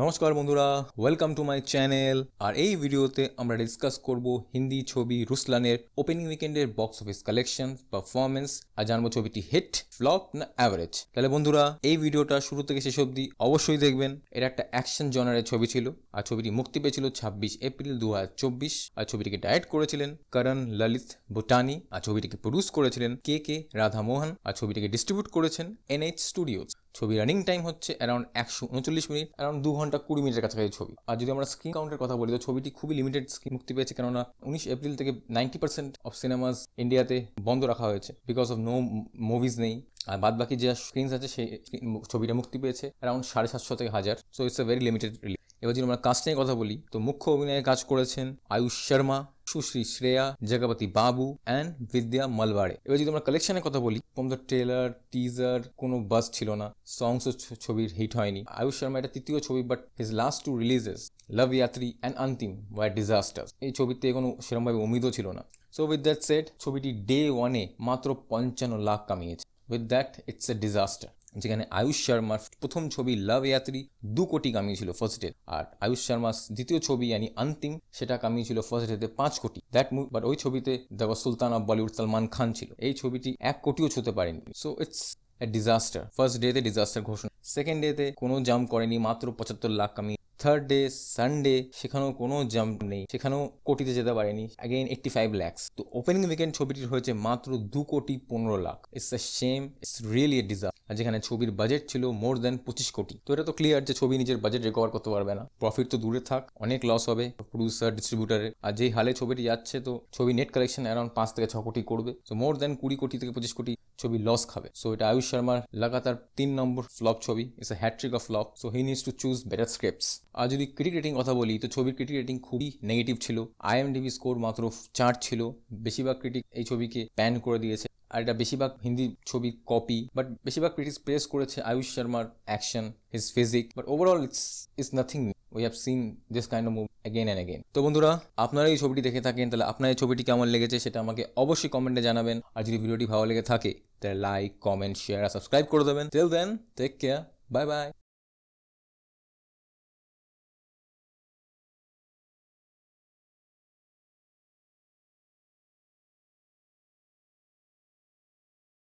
নমস্কার বন্ধুরা, welcome to my channel. আর এই ভিডিওতে আমরা ডিসকাস করব হিন্দি ছবি রুসলানের ওপেনিং উইকেন্ডের বক্স অফিস কালেকশন, পারফরমেন্স, আর জানবো ছবিটি হিট, ফ্লপ না অ্যাভারেজ। তাহলে বন্ধুরা, এই ভিডিওটা শুরু থেকে শেষ অবধি অবশ্যই দেখবেন। এটা একটা অ্যাকশন জনারের ছবি ছিল, আর ছবিটি মুক্তি পেয়েছিল 26 এপ্রিল 2024। আর ছবিটিকে ডাইরেক্ট করেছিলেন করণ ললিত ভুটানি, আর ছবিটিকে প্রডিউস করেছিলেন কে কে রাধা মোহন, আর ছবিটিকে ডিস্ট্রিবিউট করেছেন NH স্টুডিওজ। ছবি রানিং টাইম হচ্ছে অ্যারাউন্ড 139 মিনিট, অ্যারাউন্ড 2 ঘন্টা 20 মিনিটের কাছাকাছি ছবি। আর যদি আমরা স্ক্রিন কাউন্টের কথা বলি তো ছবিটি খুবই লিমিটেড স্ক্রিন মুক্তি পেয়েছে, কেননা 19 এপ্রিল থেকে 90% অফ সিনেমাস ইন্ডিয়াতে বন্ধ রাখা হয়েছে, বিকজ অফ নো মুভিজ নেই। আর বাদ বাকি যে স্ক্রিনস আছে সেই ছবিটা মুক্তি পেয়েছে অ্যারাউন্ড 750 থেকে 1000। So it's a very limited release. এবার যদি আমরা কাস্ট নিয়ে কথা বলি তো মুখ্য অভিনয়ে কাজ করেছেন আয়ুষ শর্মা, সুশ্রী শ্রেয়া, জগপতি বাবু অ্যান্ড বিদ্যা মালওয়াড়ে। এবার যদি আমরা কালেকশনের কথা বলি, ফ্রম দ্য ট্রেলার টিজার কোনো বাস ছিল না, সংসও ছবির হিট হয়নি। আয়ুষ শর্মা এটা তৃতীয় ছবি, but his last two releases Loveyatri and Antim were disaster. এই ছবিতে কোনো সেরকমভাবে উম্মিদও ছিল না। সো উইথ দ্যাট সেড, ছবিটি ডে ওয়ানে মাত্র 55 লাখ কামিয়েছে। With that it's a disaster. যেখানে আয়ুষ শর্মার প্রথম ছবি লাভ ইয়াত্রী 2 কোটি কামিয়েছিল ফার্স্ট ডে, আর আয়ুষ শর্মার দ্বিতীয় ছবি यानी অন্তিম সেটা কামিয়েছিল ফার্স্ট ডেতে 5 কোটি। দ্যাট বাট ওই ছবিতে the sultan of Bollywood Salman Khan ছিল। এই ছবিটি 1 কোটিও ছুঁতে পারেনি। So it's a disaster. First ডেতে ডিজাস্টার ঘোষণা, সেকেন্ড ডেতে কোনো জাম্প করেনি, মাত্র 75 লাখ কামিয়ে। থার্ড ডে সানডে সেখানেও কোনো জাম্প নেই, সেখানেও কোটিতে যেতে পারেনি, অ্যাগেন 85 ল্যাক্স। তো ওপেনিং উইকেন্ড ছবিটির হয়েছে মাত্র 2 crore 15 lakh. It's a shame, it's really a disaster. আর যেখানে ছবির বাজেট ছিল মোর দেন 25 কোটি। তো এটা তো ক্লিয়ার যে ছবি নিজের বাজেট রিকভার করতে পারবে না, প্রফিট তো দূরে থাক, অনেক লস হবে প্রডিউসার ডিস্ট্রিবিউটারের। আর যেই হালে ছবিটি যাচ্ছে তো ছবি নেট কালেকশন অ্যারাউন্ড 5 থেকে 6 কোটি করবে। সো মোর দেন 20 কোটি থেকে 25 কোটি ছবি লস খাবে। সো এটা আয়ুষ শর্মার লাগাতার 3 নম্বর ফ্লপ ছবি। It's a hattrick of flop. So he needs to choose better scripts. আর যদি ক্রিটিক রেটিং কথা বলি তো ছবির ক্রিটিক রেটিং খুবই নেগেটিভ ছিল। IMDb স্কোর মাত্র 4 ছিল। বেশিরভাগ ক্রিটিক এই ছবিকে প্যান করে দিয়েছে। আর এটা বেশিরভাগ হিন্দি ছবির কপি, বাট বেশিরভাগ ক্রিটিক্স প্রেস করেছে আয়ুষ শর্মার action, his physique, but overall it's nothing. We have seen this kind of movie again and again. তো বন্ধুরা, আপনারা এই ছবিটি দেখে থাকেন তাহলে আপনার এই ছবিটি কেমন লেগেছে সেটা আমাকে অবশ্যই কমেন্টে জানাবেন। আর যদি ভিডিওটি ভালো লেগে থাকে তাহলে লাইক, কমেন্ট, শেয়ার আর সাবস্ক্রাইব করে দেবেন। Till then, take care, bye by.